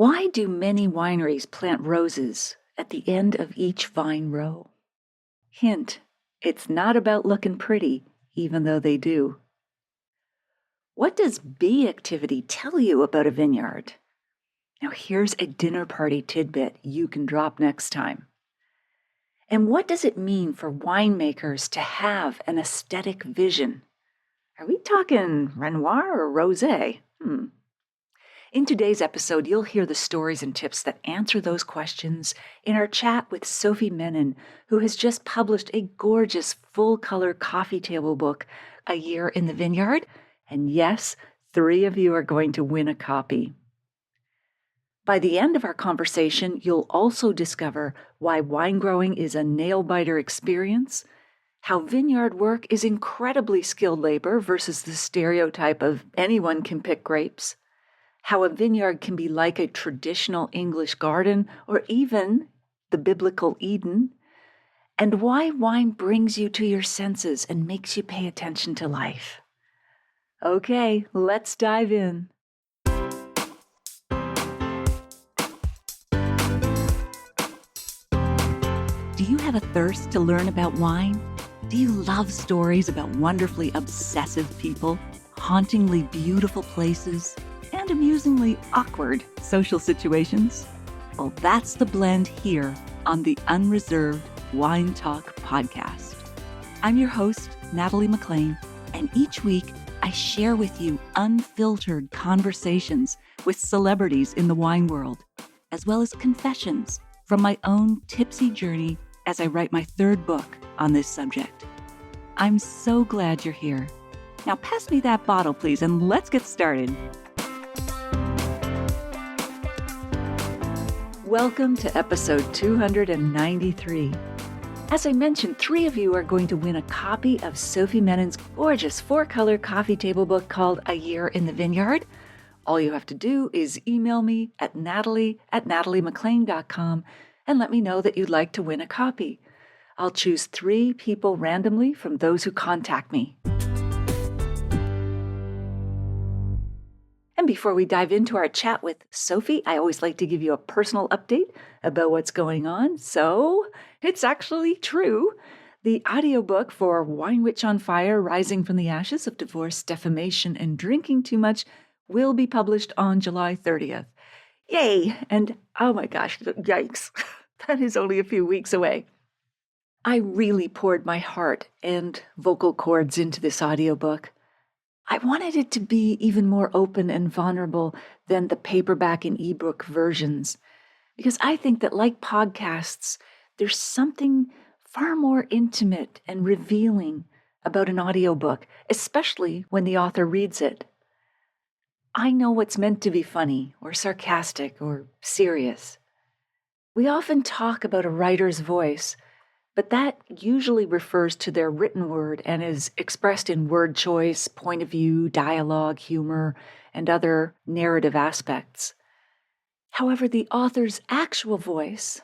Why do many wineries plant roses at the end of each vine row? Hint, it's not about looking pretty, even though they do. What does bee activity tell you about a vineyard? Now here's a dinner party tidbit you can drop next time. And what does it mean for winemakers to have an aesthetic vision? Are we talking Renoir or Rosé? In today's episode, you'll hear the stories and tips that answer those questions in our chat with Sophie Menin, who has just published a gorgeous full-color coffee table book, A Year in the Vineyard. And yes, 3 of you are going to win a copy. By the end of our conversation, you'll also discover why wine growing is a nail-biter experience, how vineyard work is incredibly skilled labor versus the stereotype of anyone can pick grapes, how a vineyard can be like a traditional English garden or even the biblical Eden, and why wine brings you to your senses and makes you pay attention to life. Okay, let's dive in. Do you have a thirst to learn about wine? Do you love stories about wonderfully obsessive people, hauntingly beautiful places, and amusingly awkward social situations? Well, that's the blend here on the Unreserved Wine Talk podcast. I'm your host, Natalie McLean, and each week I share with you unfiltered conversations with celebrities in the wine world, as well as confessions from my own tipsy journey as I write my 3rd book on this subject. I'm so glad you're here. Now pass me that bottle, please, and let's get started. Welcome to episode 293. As I mentioned, 3 of you are going to win a copy of Sophie Menin's gorgeous 4-color coffee table book called A Year in the Vineyard. All you have to do is email me at natalie@nataliemclean.com and let me know that you'd like to win a copy. I'll choose 3 people randomly from those who contact me. And before we dive into our chat with Sophie, I always like to give you a personal update about what's going on. So, it's actually true. The audiobook for Wine Witch on Fire, Rising from the Ashes of Divorce, Defamation, and Drinking Too Much will be published on July 30th. Yay! And oh my gosh, yikes. That is only a few weeks away. I really poured my heart and vocal cords into this audiobook. I wanted it to be even more open and vulnerable than the paperback and ebook versions, because I think that, like podcasts, there's something far more intimate and revealing about an audiobook, especially when the author reads it. I know what's meant to be funny or sarcastic or serious. We often talk about a writer's voice, but that usually refers to their written word and is expressed in word choice, point of view, dialogue, humor, and other narrative aspects. However, the author's actual voice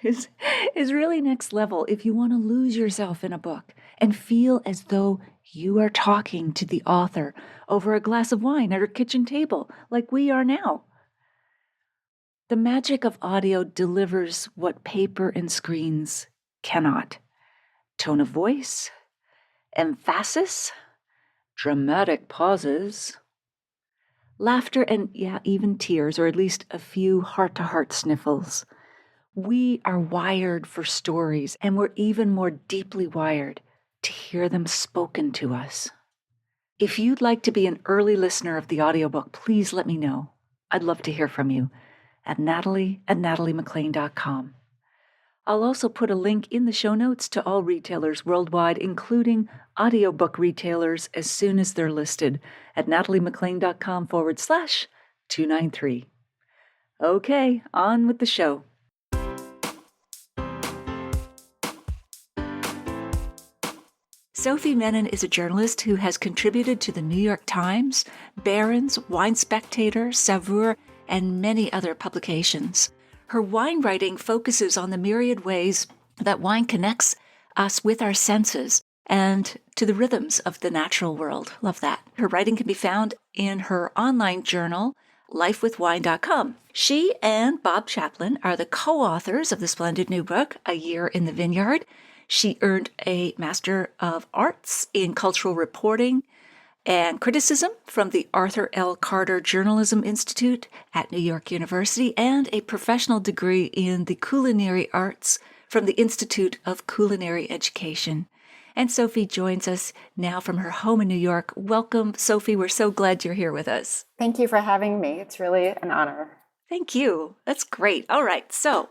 is really next level if you want to lose yourself in a book and feel as though you are talking to the author over a glass of wine at her kitchen table, like we are now. The magic of audio delivers what paper and screens cannot. Tone of voice, emphasis, dramatic pauses, laughter, and even tears, or at least a few heart-to-heart sniffles. We are wired for stories, and we're even more deeply wired to hear them spoken to us. If you'd like to be an early listener of the audiobook, please let me know. I'd love to hear from you at natalie@nataliemclean.com. I'll also put a link in the show notes to all retailers worldwide, including audiobook retailers, as soon as they're listed at nataliemclean.com/293. Okay, on with the show. Sophie Menin is a journalist who has contributed to the New York Times, Barron's, Wine Spectator, Saveur, and many other publications. Her wine writing focuses on the myriad ways that wine connects us with our senses and to the rhythms of the natural world. Love that. Her writing can be found in her online journal, lifewithwine.com. She and Bob Chaplin are the co-authors of the splendid new book, A Year in the Vineyard. She earned a Master of Arts in Cultural Reporting and Criticism from the Arthur L. Carter Journalism Institute at New York University, and a professional degree in the culinary arts from the Institute of Culinary Education. And Sophie joins us now from her home in New York. Welcome, Sophie. We're so glad you're here with us. Thank you for having me. It's really an honor. Thank you. That's great. All right, so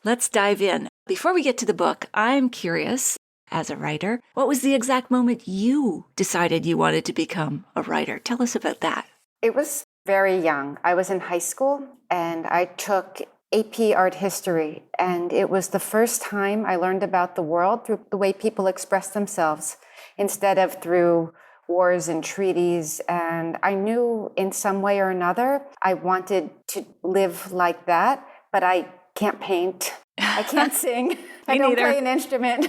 let's dive in. Before we get to the book, I'm curious, as a writer, what was the exact moment you decided you wanted to become a writer? Tell us about that. It was very young. I was in high school and I took AP Art History, and it was the first time I learned about the world through the way people express themselves instead of through wars and treaties. And I knew in some way or another I wanted to live like that, but I can't paint. I can't sing. I don't play an instrument.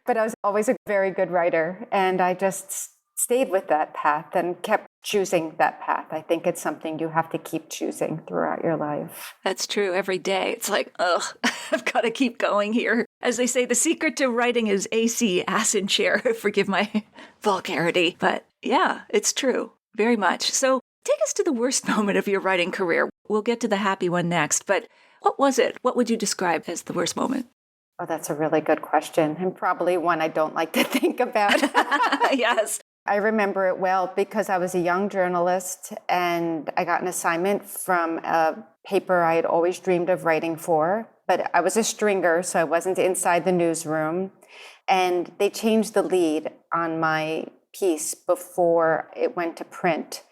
But I was always a very good writer, and I just stayed with that path and kept choosing that path. I think it's something you have to keep choosing throughout your life. That's true. Every day it's like, ugh, I've got to keep going here. As they say, the secret to writing is AC, ass in chair. Forgive my vulgarity. But yeah, it's true. Very much. So take us to the worst moment of your writing career. We'll get to the happy one next. But what was it? What would you describe as the worst moment? Oh, that's a really good question, and probably one I don't like to think about. Yes. I remember it well because I was a young journalist and I got an assignment from a paper I had always dreamed of writing for, but I was a stringer, so I wasn't inside the newsroom. And they changed the lead on my piece before it went to print.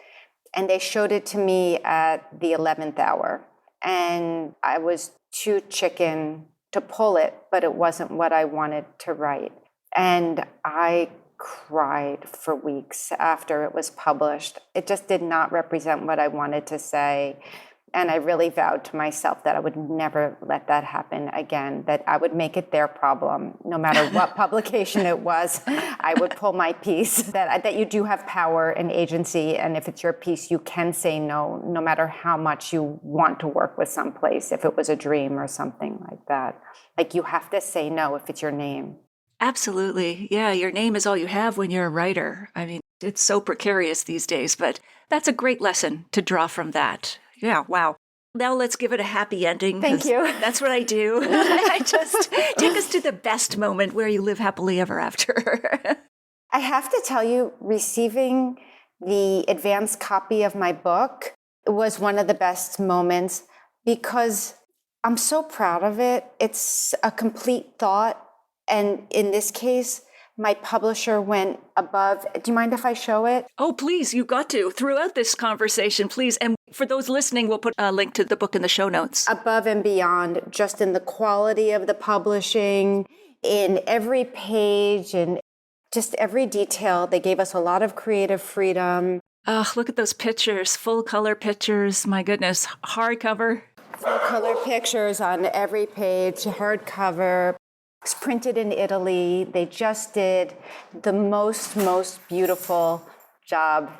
And they showed it to me at the 11th hour. And I was too chicken to pull it, but it wasn't what I wanted to write. And I cried for weeks after it was published. It just did not represent what I wanted to say. And I really vowed to myself that I would never let that happen again, that I would make it their problem. No matter what publication it was, I would pull my piece, that you do have power and agency. And if it's your piece, you can say no, no matter how much you want to work with someplace, if it was a dream or something like that. Like, you have to say no if it's your name. Absolutely. Yeah, your name is all you have when you're a writer. I mean, it's so precarious these days, but that's a great lesson to draw from that. Yeah, wow. Now let's give it a happy ending. Thank you. That's what I do. I just take us to the best moment where you live happily ever after. I have to tell you, receiving the advanced copy of my book was one of the best moments because I'm so proud of it. It's a complete thought. And in this case, my publisher went above. Do you mind if I show it? Oh, please, you got to. Throughout this conversation, please. And for those listening, we'll put a link to the book in the show notes. Above and beyond, just in the quality of the publishing, in every page, and just every detail. They gave us a lot of creative freedom. Oh, look at those pictures, full color pictures. My goodness, hardcover. Full color pictures on every page, hardcover. It's printed in Italy. They just did the most beautiful job.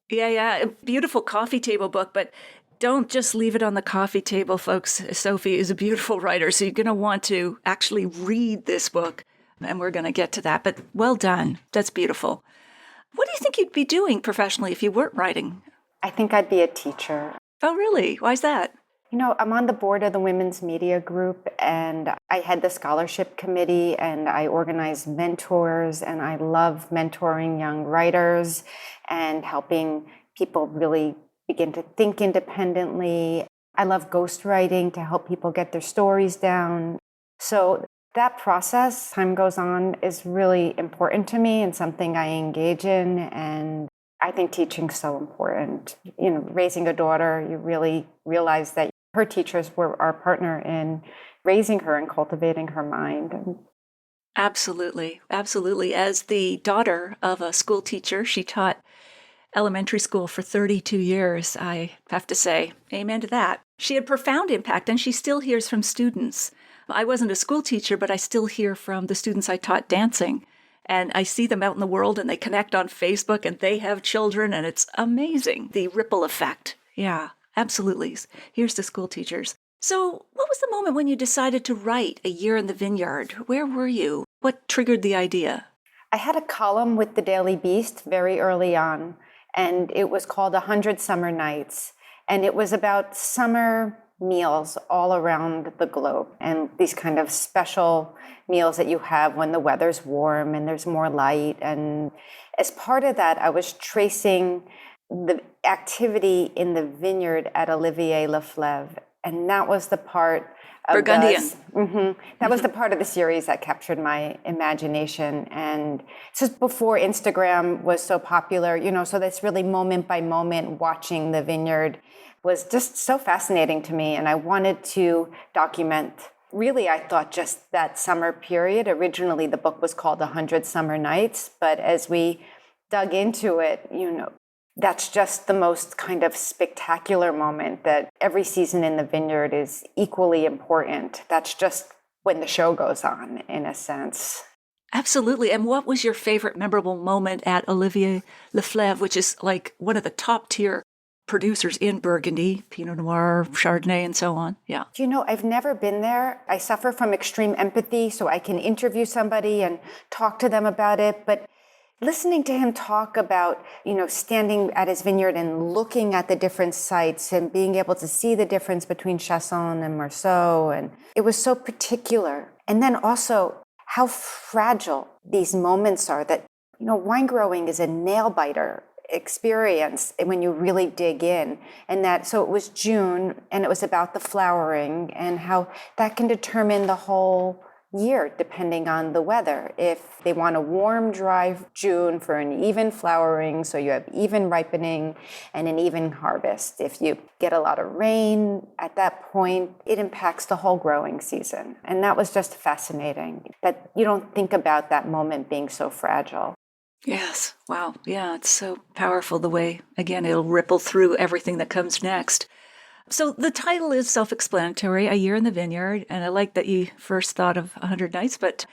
Yeah. A beautiful coffee table book, but don't just leave it on the coffee table, folks. Sophie is a beautiful writer, so you're going to want to actually read this book, and we're going to get to that. But well done. That's beautiful. What do you think you'd be doing professionally if you weren't writing? I think I'd be a teacher. Oh, really? Why's that? You know, I'm on the board of the Women's Media Group, and I head the scholarship committee, and I organize mentors, and I love mentoring young writers and helping people really begin to think independently. I love ghostwriting to help people get their stories down. So that process, time goes on, is really important to me and something I engage in, and I think teaching's so important. You know, raising a daughter, you really realize that her teachers were our partner in raising her and cultivating her mind. Absolutely. As the daughter of a school teacher, she taught elementary school for 32 years. I have to say, amen to that. She had profound impact, and she still hears from students. I wasn't a school teacher, but I still hear from the students I taught dancing. And I see them out in the world, and they connect on Facebook, and they have children, and it's amazing, the ripple effect. Yeah. absolutely. Here's to school teachers. So, what was the moment when you decided to write A Year in the Vineyard? Where were you? What triggered the idea? I had a column with the Daily Beast very early on, and it was called 100 Summer Nights. And it was about summer meals all around the globe, and these kind of special meals that you have when the weather's warm and there's more light. And as part of that, I was tracing the activity in the vineyard at Olivier Leflaive. And that was the part of Burgundian. that was the part of the series that captured my imagination. And this is before Instagram was so popular, so that's really moment by moment watching the vineyard was just so fascinating to me. And I wanted to document, really, I thought just that summer period. Originally, the book was called 100 Summer Nights. But as we dug into it, that's just the most kind of spectacular moment, that every season in the vineyard is equally important. That's just when the show goes on, in a sense. Absolutely. And what was your favorite memorable moment at Olivier Leflaive, which is like one of the top tier producers in Burgundy, Pinot Noir, Chardonnay, and so on? Yeah. I've never been there. I suffer from extreme empathy, so I can interview somebody and talk to them about it. But listening to him talk about, standing at his vineyard and looking at the different sites and being able to see the difference between Chassagne and Meursault, and it was so particular. And then also how fragile these moments are, that, wine growing is a nail biter experience when you really dig in. And so it was June, and it was about the flowering and how that can determine the whole year depending on the weather. If they want a warm, dry June for an even flowering, so you have even ripening and an even harvest. If you get a lot of rain at that point, it impacts the whole growing season. And that was just fascinating, that you don't think about that moment being so fragile. Yes. Wow. Yeah, it's so powerful the way, again, it'll ripple through everything that comes next. So the title is self-explanatory, A Year in the Vineyard, and I like that you first thought of 100 Nights, but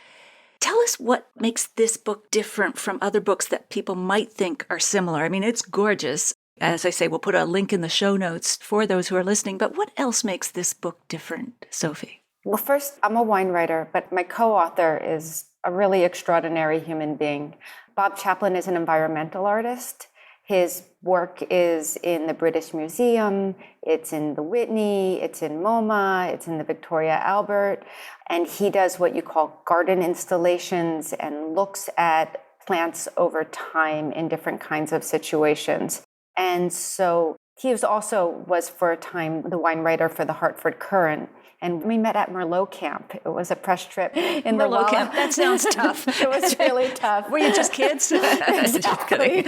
tell us what makes this book different from other books that people might think are similar. I mean, it's gorgeous. As I say, we'll put a link in the show notes for those who are listening, but what else makes this book different, Sophie? Well, first, I'm a wine writer, but my co-author is a really extraordinary human being. Bob Chaplin is an environmental artist. His work is in the British Museum, it's in the Whitney, it's in MoMA, it's in the Victoria Albert, and he does what you call garden installations and looks at plants over time in different kinds of situations. And so he was for a time the wine writer for the Hartford Courant. And we met at Merlot Camp. It was a press trip in the Merlot Camp. That sounds tough. It was really tough. Were you just kids? Exactly.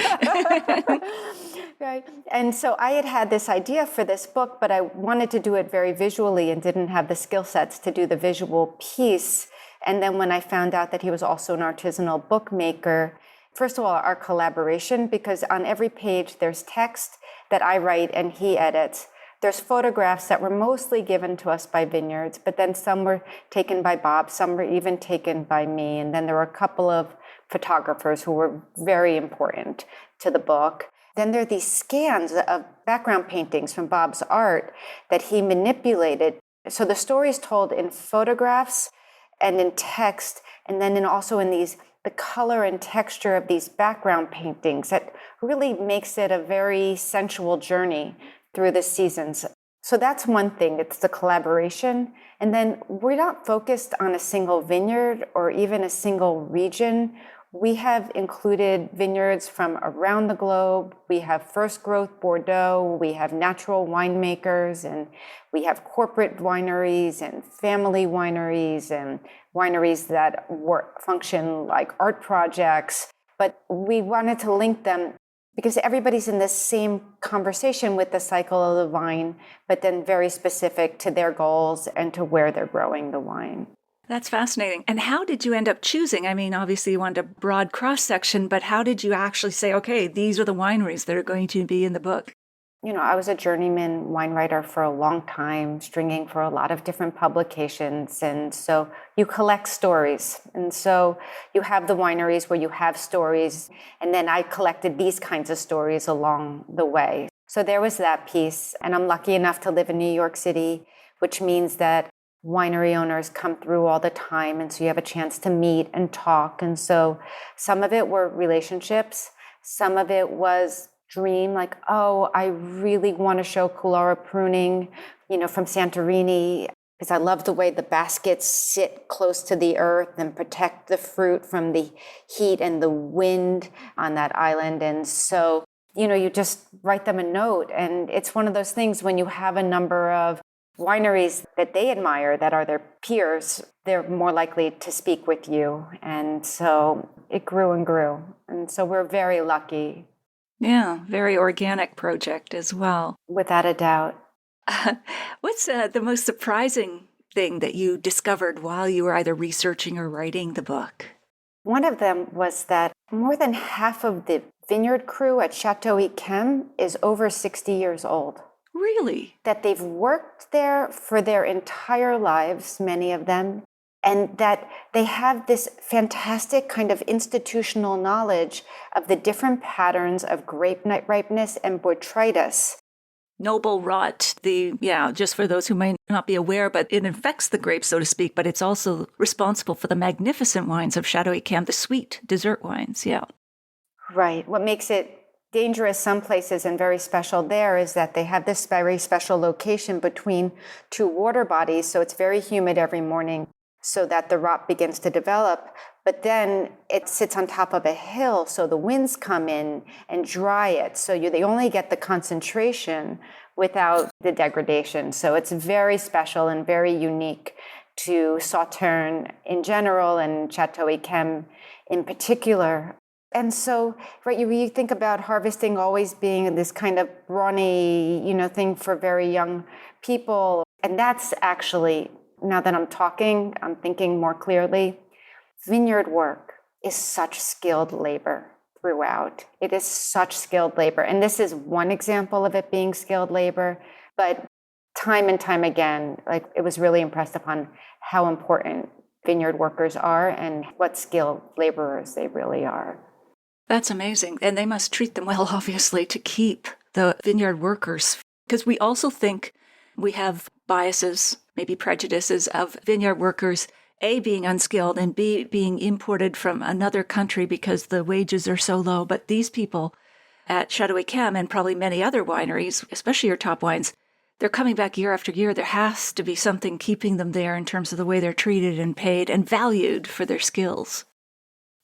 Right. And so I had this idea for this book, but I wanted to do it very visually and didn't have the skill sets to do the visual piece. And then when I found out that he was also an artisanal bookmaker, first of all, our collaboration, because on every page there's text that I write and he edits. There's photographs that were mostly given to us by vineyards, but then some were taken by Bob, some were even taken by me. And then there were a couple of photographers who were very important to the book. Then there are these scans of background paintings from Bob's art that he manipulated. So the story is told in photographs and in text, and then also in the color and texture of these background paintings that really makes it a very sensual journey through the seasons. So that's one thing, it's the collaboration. And then we're not focused on a single vineyard or even a single region. We have included vineyards from around the globe. We have first growth Bordeaux, we have natural winemakers, and we have corporate wineries and family wineries and wineries that function like art projects. But we wanted to link them because everybody's in this same conversation with the cycle of the vine, but then very specific to their goals and to where they're growing the wine. That's fascinating. And how did you end up choosing? I mean, obviously you wanted a broad cross-section, but how did you actually say, okay, these are the wineries that are going to be in the book? I was a journeyman wine writer for a long time, stringing for a lot of different publications. And so you collect stories. And so you have the wineries where you have stories. And then I collected these kinds of stories along the way. So there was that piece. And I'm lucky enough to live in New York City, which means that winery owners come through all the time. And so you have a chance to meet and talk. And so some of it were relationships. Some of it was dream, like, oh, I really want to show Coulara pruning, from Santorini, because I love the way the baskets sit close to the earth and protect the fruit from the heat and the wind on that island. And so, you just write them a note. And it's one of those things when you have a number of wineries that they admire that are their peers, they're more likely to speak with you. And so it grew and grew. And so we're very lucky. Yeah, very organic project as well. Without a doubt. What's the most surprising thing that you discovered while you were either researching or writing the book? One of them was that more than half of the vineyard crew at Chateau Yquem is over 60 years old. Really? That they've worked there for their entire lives, many of them, and that they have this fantastic kind of institutional knowledge of the different patterns of grape ripeness and botrytis. Noble rot, just for those who may not be aware, but it infects the grapes, so to speak, but it's also responsible for the magnificent wines of Chateau Yquem, the sweet dessert wines, yeah. Right. What makes it dangerous some places and very special there is that they have this very special location between two water bodies, so it's very humid every morning so that the rot begins to develop. But then it sits on top of a hill, so the winds come in and dry it. So they only get the concentration without the degradation. So it's very special and very unique to Sauternes in general and Chateau Yquem in particular. And so, right, you think about harvesting always being this kind of brawny, thing for very young people. And that's actually, now that I'm talking, I'm thinking more clearly. Vineyard work is such skilled labor throughout. It is such skilled labor. And this is one example of it being skilled labor. But time and time again, it was really impressed upon how important vineyard workers are and what skilled laborers they really are. That's amazing. And they must treat them well, obviously, to keep the vineyard workers. Because we also think we have biases, maybe prejudices of vineyard workers, A, being unskilled, and B, being imported from another country because the wages are so low. But these people at Chateau Yquem and probably many other wineries, especially your top wines, they're coming back year after year. There has to be something keeping them there in terms of the way they're treated and paid and valued for their skills.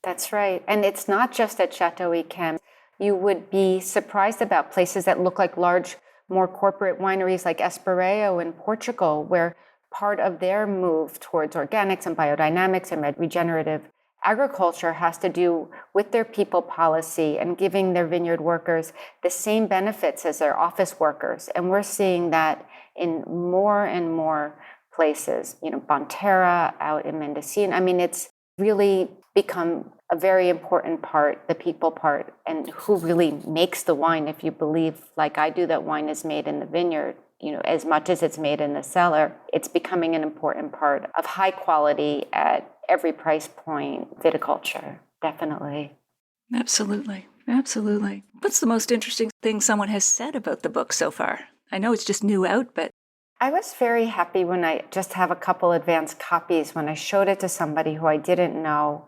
That's right. And it's not just at Chateau Yquem. You would be surprised about places that look like large, more corporate wineries like Esparrejo in Portugal, where part of their move towards organics and biodynamics and regenerative agriculture has to do with their people policy and giving their vineyard workers the same benefits as their office workers. And we're seeing that in more and more places, Bonterra out in Mendocino. I mean, it's really become a very important part, the people part, and who really makes the wine. If you believe, like I do, that wine is made in the vineyard, as much as it's made in the cellar, it's becoming an important part of high quality at every price point viticulture, definitely. Absolutely. Absolutely. What's the most interesting thing someone has said about the book so far? I know it's just new out, but... I was very happy when I just have a couple advanced copies, when I showed it to somebody who I didn't know,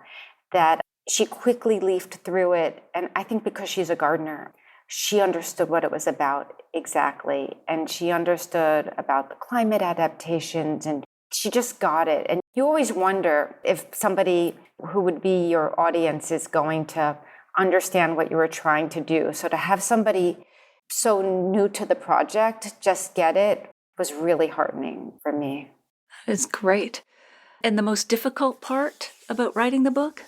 that she quickly leafed through it. And I think because she's a gardener, she understood what it was about exactly. And she understood about the climate adaptations, and she just got it. And you always wonder if somebody who would be your audience is going to understand what you were trying to do. So to have somebody so new to the project just get it was really heartening for me. It's great. And the most difficult part about writing the book?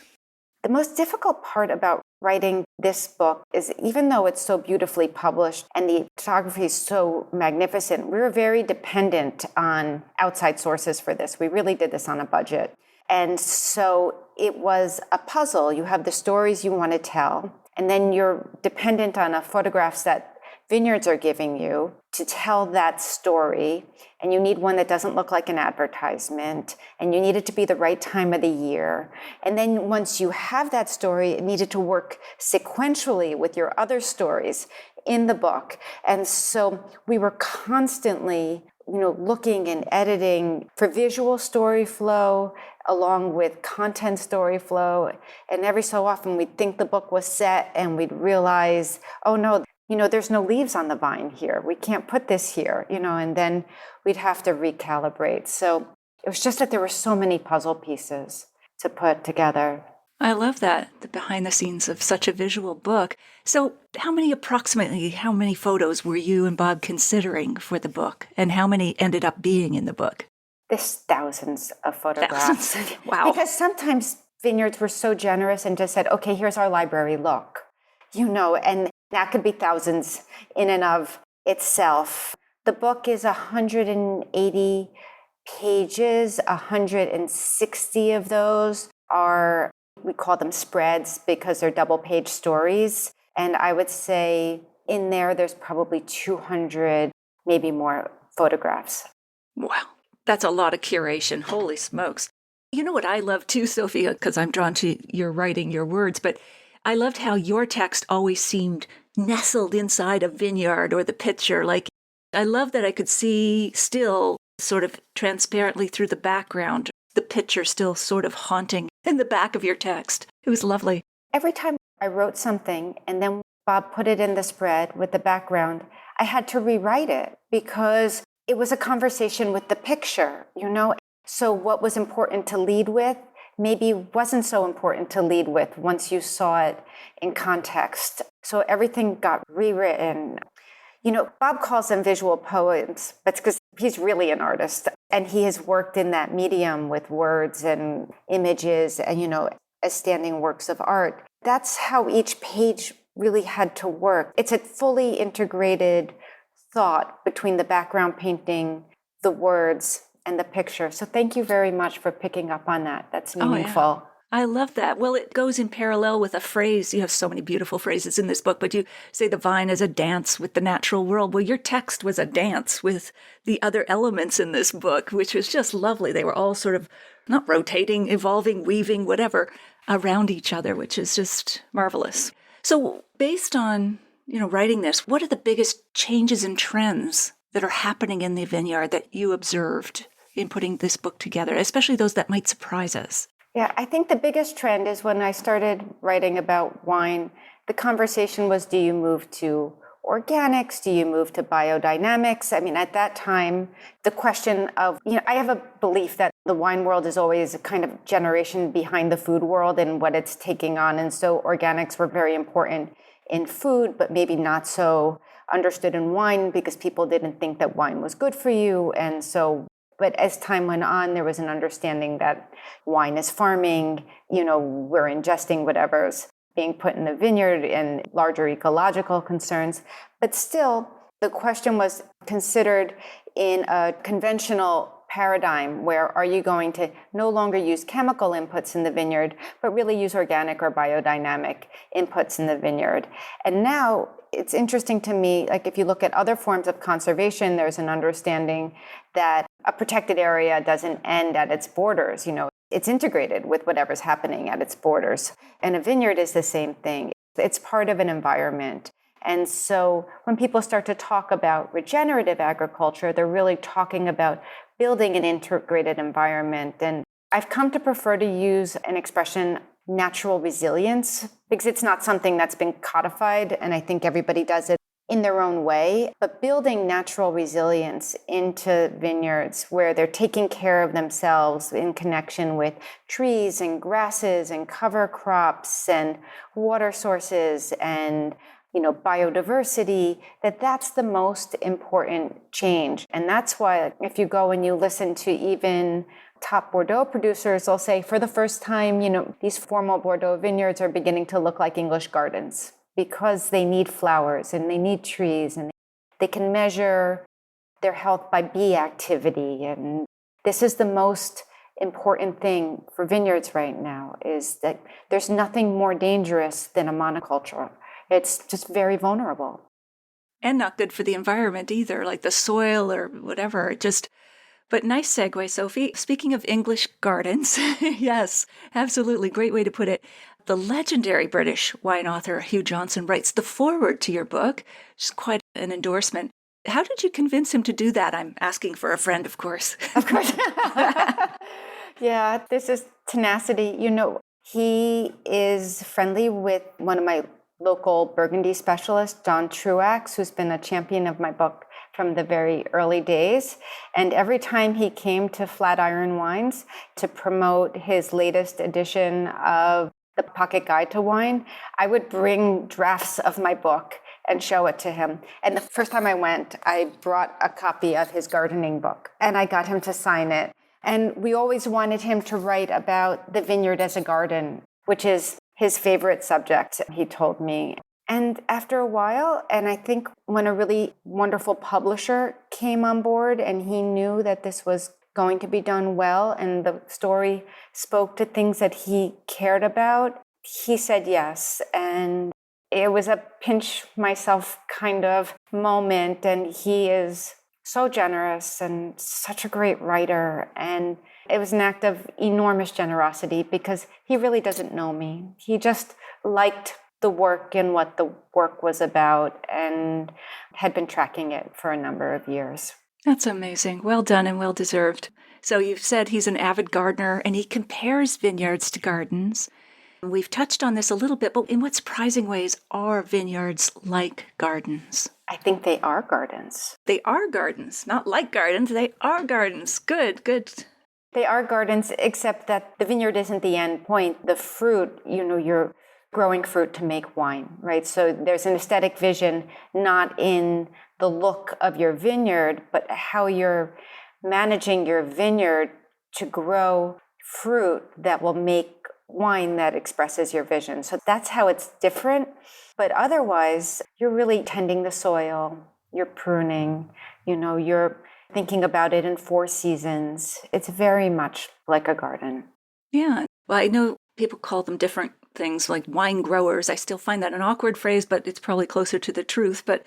The most difficult part about writing this book is, even though it's so beautifully published and the photography is so magnificent, we were very dependent on outside sources for this. We really did this on a budget. And so it was a puzzle. You have the stories you want to tell, and then you're dependent on photographs that vineyards are giving you to tell that story. And you need one that doesn't look like an advertisement. And you need it to be the right time of the year. And then once you have that story, it needed to work sequentially with your other stories in the book. And so we were constantly, looking and editing for visual story flow along with content story flow. And every so often we'd think the book was set and we'd realize, oh no, there's no leaves on the vine here. We can't put this here, and then we'd have to recalibrate. So it was just that there were so many puzzle pieces to put together. I love that, the behind the scenes of such a visual book. So approximately how many photos were you and Bob considering for the book? And how many ended up being in the book? There's thousands of photographs. Thousands. Wow. Because sometimes vineyards were so generous and just said, okay, here's our library, look. And that could be thousands in and of itself. The book is 180 pages. 160 of those are, we call them spreads because they're double page stories. And I would say in there's probably 200, maybe more photographs. Wow. That's a lot of curation. Holy smokes. You know what I love too, Sophie, because I'm drawn to your writing, your words, but I loved how your text always seemed nestled inside a vineyard or the picture. Like, I love that I could see still sort of transparently through the background, the picture still sort of haunting in the back of your text. It was lovely. Every time I wrote something and then Bob put it in the spread with the background, I had to rewrite it because it was a conversation with the picture, So what was important to lead with maybe wasn't so important to lead with once you saw it in context. So everything got rewritten. Bob calls them visual poems, but it's because he's really an artist and he has worked in that medium with words and images and, as standing works of art. That's how each page really had to work. It's a fully integrated thought between the background painting, the words, and the picture. So thank you very much for picking up on that. That's meaningful. Oh, yeah. I love that. Well, it goes in parallel with a phrase. You have so many beautiful phrases in this book, but you say the vine is a dance with the natural world. Well, your text was a dance with the other elements in this book, which was just lovely. They were all sort of not rotating, evolving, weaving, whatever, around each other, which is just marvelous. So based on, writing this, what are the biggest changes and trends that are happening in the vineyard that you observed in putting this book together, especially those that might surprise us? Yeah, I think the biggest trend is when I started writing about wine, the conversation was, do you move to organics? Do you move to biodynamics? I mean, at that time, the question of, I have a belief that the wine world is always a kind of generation behind the food world and what it's taking on. And so organics were very important in food, but maybe not so understood in wine because people didn't think that wine was good for you. And so, but as time went on, there was an understanding that wine is farming, we're ingesting whatever's being put in the vineyard and larger ecological concerns. But still, the question was considered in a conventional paradigm where are you going to no longer use chemical inputs in the vineyard, but really use organic or biodynamic inputs in the vineyard. And now it's interesting to me, like if you look at other forms of conservation, there's an understanding that a protected area doesn't end at its borders. It's integrated with whatever's happening at its borders. And a vineyard is the same thing. It's part of an environment. And so when people start to talk about regenerative agriculture, they're really talking about building an integrated environment. And I've come to prefer to use an expression, natural resilience, because it's not something that's been codified, and I think everybody does it in their own way. But building natural resilience into vineyards where they're taking care of themselves in connection with trees and grasses and cover crops and water sources and biodiversity, that's the most important change. And that's why if you go and you listen to even top Bordeaux producers, they'll say for the first time, these formal Bordeaux vineyards are beginning to look like English gardens because they need flowers and they need trees and they can measure their health by bee activity. And this is the most important thing for vineyards right now, is that there's nothing more dangerous than a monoculture. It's just very vulnerable. And not good for the environment either, like the soil or whatever. But nice segue, Sophie. Speaking of English gardens, yes, absolutely. Great way to put it. The legendary British wine author Hugh Johnson writes the foreword to your book, which is quite an endorsement. How did you convince him to do that? I'm asking for a friend, of course. Of course. Yeah, this is tenacity. He is friendly with one of my local Burgundy specialists, John Truax, who's been a champion of my book from the very early days. And every time he came to Flatiron Wines to promote his latest edition of the Pocket Guide to Wine, I would bring drafts of my book and show it to him. And the first time I went, I brought a copy of his gardening book and I got him to sign it. And we always wanted him to write about the vineyard as a garden, which is his favorite subject, he told me. And after a while, and I think when a really wonderful publisher came on board and he knew that this was going to be done well and the story spoke to things that he cared about, he said yes. And it was a pinch myself kind of moment. And he is so generous and such a great writer. And it was an act of enormous generosity because he really doesn't know me. He just liked the work and what the work was about and had been tracking it for a number of years. That's amazing. Well done and well deserved. So you've said he's an avid gardener and he compares vineyards to gardens. We've touched on this a little bit, but in what surprising ways are vineyards like gardens? I think they are gardens. They are gardens, not like gardens. They are gardens. Good. They are gardens, except that the vineyard isn't the end point. The fruit, you're growing fruit to make wine, right? So there's an aesthetic vision, not in the look of your vineyard, but how you're managing your vineyard to grow fruit that will make wine that expresses your vision. So that's how it's different. But otherwise, you're really tending the soil, you're pruning, you're thinking about it in 4 seasons. It's very much like a garden. Yeah. Well, I know people call them different things like wine growers. I still find that an awkward phrase, but it's probably closer to the truth. But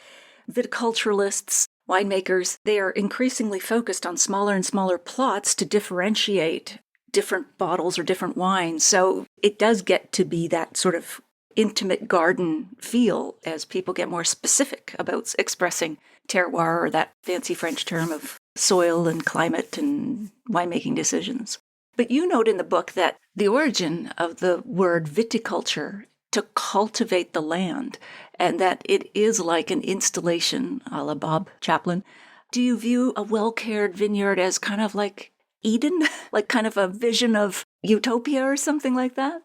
viticulturalists, winemakers, they are increasingly focused on smaller and smaller plots to differentiate different bottles or different wines. So it does get to be that sort of intimate garden feel as people get more specific about expressing terroir, or that fancy French term of soil and climate and winemaking decisions. But you note in the book that the origin of the word viticulture to cultivate the land, and that it is like an installation a la Bob Chaplin. Do you view a well-cared vineyard as kind of like Eden, like kind of a vision of utopia or something like that?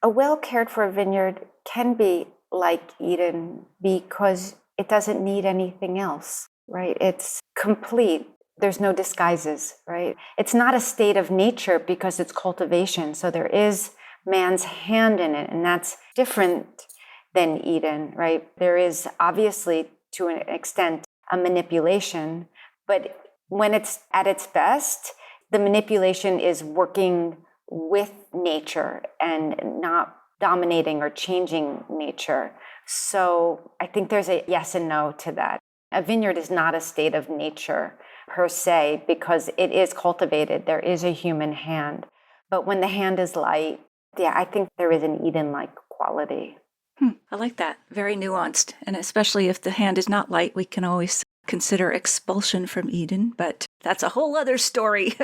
A well-cared-for vineyard can be like Eden because it doesn't need anything else, right? It's complete. There's no disguises, right? It's not a state of nature because it's cultivation. So there is man's hand in it, and that's different than Eden, right? There is obviously, to an extent, a manipulation, but when it's at its best, the manipulation is working with nature and not dominating or changing nature. So I think there's a yes and no to that. A vineyard is not a state of nature per se because it is cultivated. There is a human hand. But when the hand is light, I think there is an Eden-like quality. I like that. Very nuanced. And especially if the hand is not light, we can always consider expulsion from Eden, but that's a whole other story.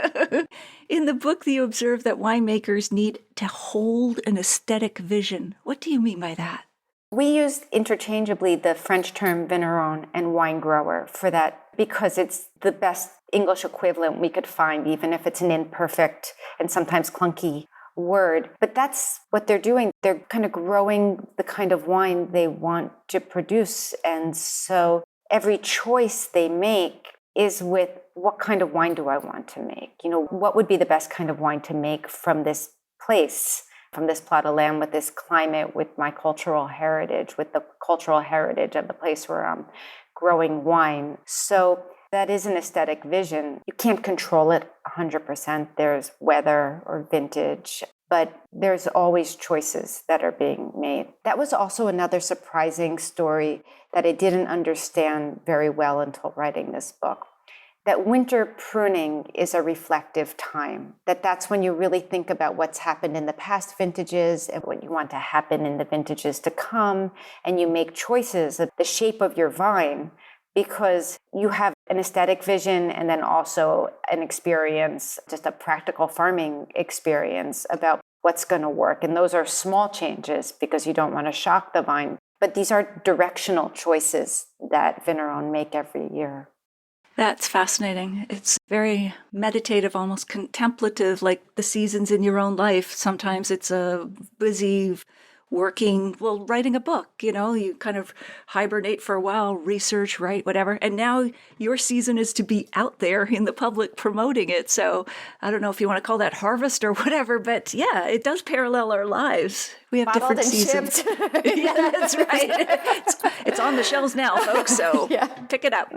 In the book, you observe that winemakers need to hold an aesthetic vision. What do you mean by that? We used interchangeably the French term vigneron and wine grower for that because it's the best English equivalent we could find, even if it's an imperfect and sometimes clunky word. But that's what they're doing. They're kind of growing the kind of wine they want to produce. And so every choice they make is with what kind of wine do I want to make? What would be the best kind of wine to make from this place, from this plot of land, with this climate, with my cultural heritage, with the cultural heritage of the place where I'm growing wine. So that is an aesthetic vision. You can't control it 100%. There's weather or vintage. but there's always choices that are being made. That was also another surprising story that I didn't understand very well until writing this book. That winter pruning is a reflective time, that's when you really think about what's happened in the past vintages and what you want to happen in the vintages to come, and you make choices of the shape of your vine because you have an aesthetic vision and then also an experience, just a practical farming experience about what's going to work. And those are small changes because you don't want to shock the vine. But these are directional choices that Vignerons make every year. That's fascinating. It's very meditative, almost contemplative, like the seasons in your own life. Sometimes it's a busy writing a book, you kind of hibernate for a while, research, write, whatever. And now your season is to be out there in the public promoting it. So I don't know if you want to call that harvest or whatever, but yeah, it does parallel our lives. We have Bottled different seasons. Yeah, that's right. It's on the shelves now, folks, so pick it up.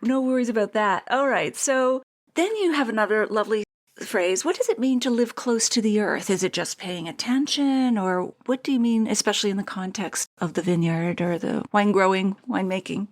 No worries about that. All right. So then you have another lovely phrase. What does it mean to live close to the earth? Is it just paying attention, or what do you mean, especially in the context of the vineyard or the wine growing, winemaking?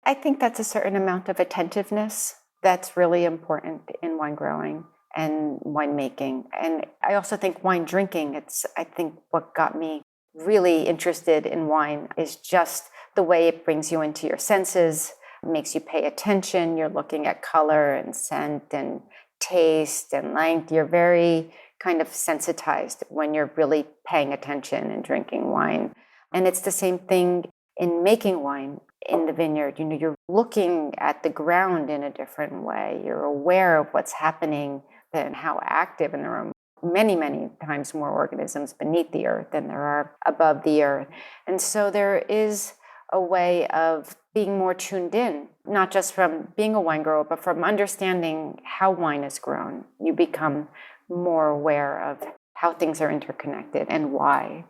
I think that's a certain amount of attentiveness that's really important in wine growing and winemaking. And I also think wine drinking, I think what got me really interested in wine is just the way it brings you into your senses, makes you pay attention. You're looking at color and scent and taste and length. You're very kind of sensitized when you're really paying attention and drinking wine. And it's the same thing in making wine in the vineyard. You're looking at the ground in a different way. You're aware of what's happening and how active, and there are many, many times more organisms beneath the earth than there are above the earth. And so there is a way of being more tuned in, not just from being a wine grower, but from understanding how wine is grown. You become more aware of how things are interconnected and why.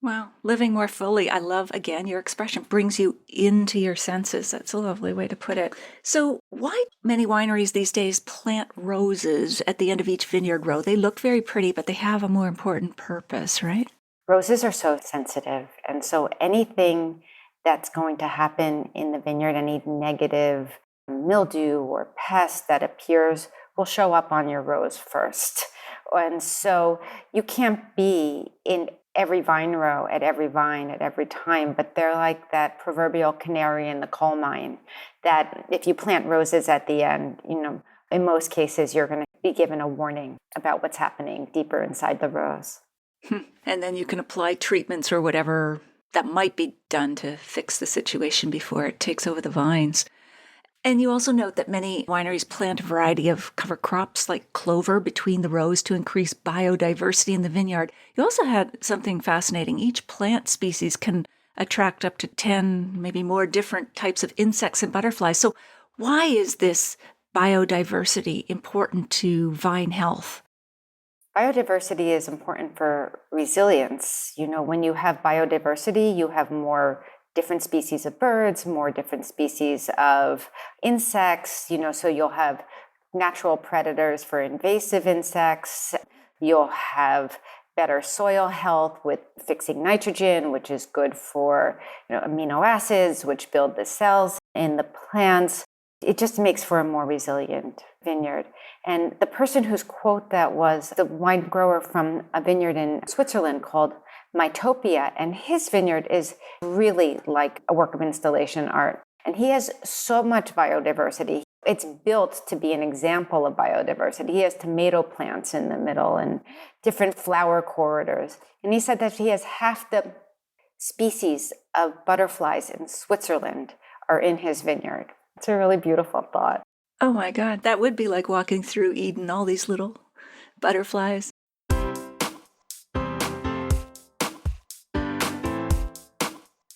Wow, living more fully. I love, again, your expression brings you into your senses. That's a lovely way to put it. So why many wineries these days plant roses at the end of each vineyard row? They look very pretty, but they have a more important purpose, right? Roses are so sensitive. And so anything that's going to happen in the vineyard, any negative mildew or pest that appears will show up on your rose first. And so you can't be in every vine row, at every vine, at every time, but they're like that proverbial canary in the coal mine, that if you plant roses at the end, in most cases, you're going to be given a warning about what's happening deeper inside the rose. And then you can apply treatments or whatever that might be done to fix the situation before it takes over the vines. And you also note that many wineries plant a variety of cover crops like clover between the rows to increase biodiversity in the vineyard. You also had something fascinating. Each plant species can attract up to 10, maybe more different types of insects and butterflies. So why is this biodiversity important to vine health? Biodiversity is important for resilience. When you have biodiversity, you have more different species of birds, more different species of insects, so you'll have natural predators for invasive insects. You'll have better soil health with fixing nitrogen, which is good for amino acids, which build the cells in the plants. It just makes for a more resilient vineyard. And the person whose quote that was the wine grower from a vineyard in Switzerland called Mytopia, and his vineyard is really like a work of installation art. And he has so much biodiversity. It's built to be an example of biodiversity. He has tomato plants in the middle and different flower corridors. And he said that he has half the species of butterflies in Switzerland are in his vineyard. It's a really beautiful thought. Oh my God, that would be like walking through Eden, all these little butterflies.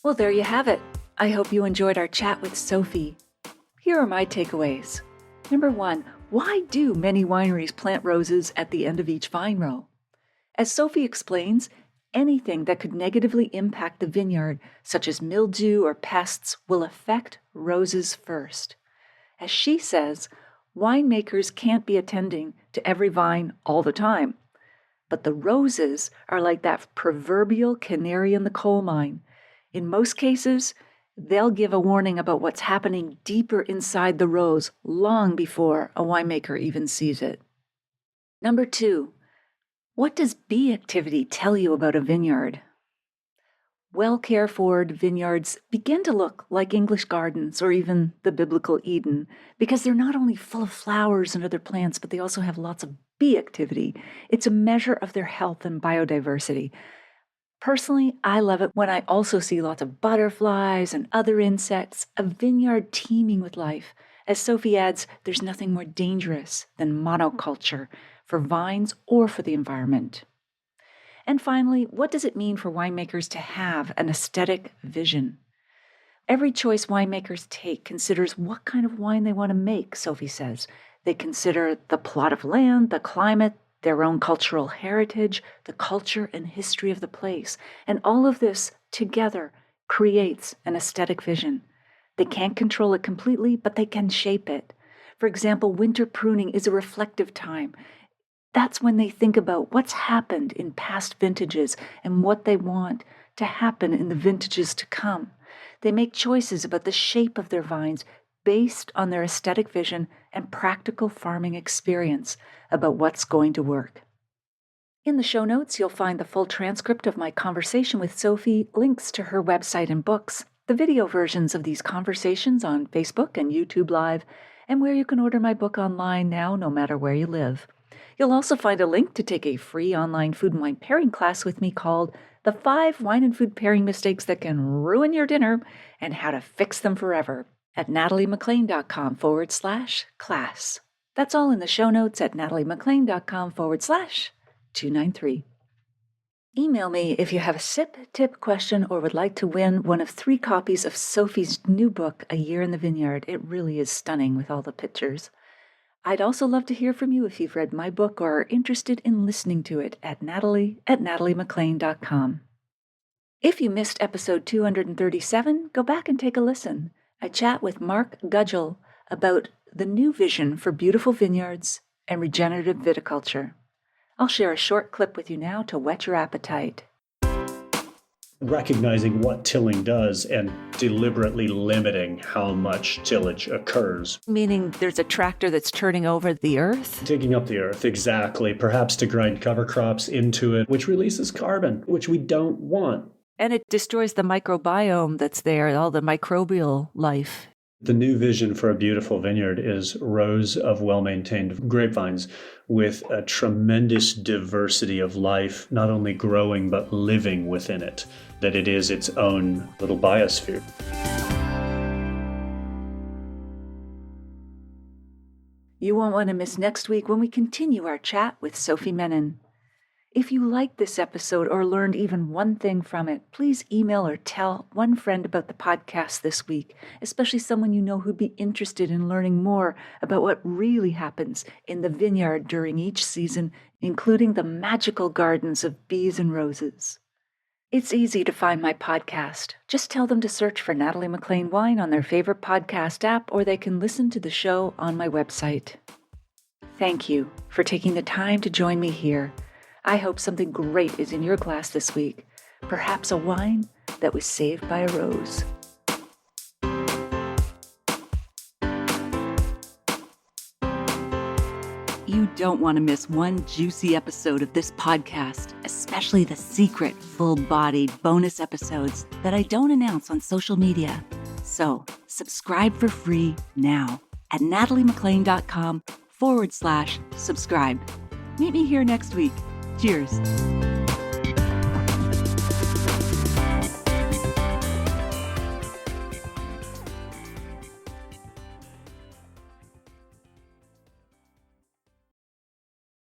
Well, there you have it. I hope you enjoyed our chat with Sophie. Here are my takeaways. Number 1, why do many wineries plant roses at the end of each vine row? As Sophie explains, anything that could negatively impact the vineyard, such as mildew or pests, will affect roses first. As she says, winemakers can't be attending to every vine all the time. But the roses are like that proverbial canary in the coal mine. In most cases, they'll give a warning about what's happening deeper inside the rose long before a winemaker even sees it. Number 2, what does bee activity tell you about a vineyard? Well-cared-for vineyards begin to look like English gardens or even the biblical Eden because they're not only full of flowers and other plants, but they also have lots of bee activity. It's a measure of their health and biodiversity. Personally, I love it when I also see lots of butterflies and other insects, a vineyard teeming with life. As Sophie adds, there's nothing more dangerous than monoculture for vines or for the environment. And finally, what does it mean for winemakers to have an aesthetic vision? Every choice winemakers take considers what kind of wine they want to make, Sophie says. They consider the plot of land, the climate, their own cultural heritage, the culture and history of the place. And all of this together creates an aesthetic vision. They can't control it completely, but they can shape it. For example, winter pruning is a reflective time. That's when they think about what's happened in past vintages and what they want to happen in the vintages to come. They make choices about the shape of their vines based on their aesthetic vision and practical farming experience about what's going to work. In the show notes, you'll find the full transcript of my conversation with Sophie, links to her website and books, the video versions of these conversations on Facebook and YouTube Live, and where you can order my book online now, no matter where you live. You'll also find a link to take a free online food and wine pairing class with me called The 5 Wine and Food Pairing Mistakes That Can Ruin Your Dinner and How to Fix Them Forever at nataliemaclean.com/class. That's all in the show notes at nataliemaclean.com/293. Email me if you have a sip, tip, question, or would like to win one of 3 copies of Sophie's new book, A Year in the Vineyard. It really is stunning with all the pictures. I'd also love to hear from you if you've read my book or are interested in listening to it at natalie@nataliemaclean.com. If you missed episode 237, go back and take a listen. I chat with Mark Gudgel about the new vision for beautiful vineyards and regenerative viticulture. I'll share a short clip with you now to whet your appetite. Recognizing what tilling does and deliberately limiting how much tillage occurs. Meaning there's a tractor that's turning over the earth? Digging up the earth, exactly. Perhaps to grind cover crops into it, which releases carbon, which we don't want. And it destroys the microbiome that's there, all the microbial life. The new vision for a beautiful vineyard is rows of well-maintained grapevines with a tremendous diversity of life, not only growing but living within it, that it is its own little biosphere. You won't want to miss next week when we continue our chat with Sophie Menin. If you liked this episode or learned even one thing from it, please email or tell one friend about the podcast this week, especially someone you know who'd be interested in learning more about what really happens in the vineyard during each season, including the magical gardens of bees and roses. It's easy to find my podcast. Just tell them to search for Natalie MacLean Wine on their favorite podcast app, or they can listen to the show on my website. Thank you for taking the time to join me here. I hope something great is in your glass this week. Perhaps a wine that was saved by a rose. You don't want to miss one juicy episode of this podcast, especially the secret, full-bodied bonus episodes that I don't announce on social media. So, subscribe for free now at nataliemaclean.com/subscribe. Meet me here next week. Cheers.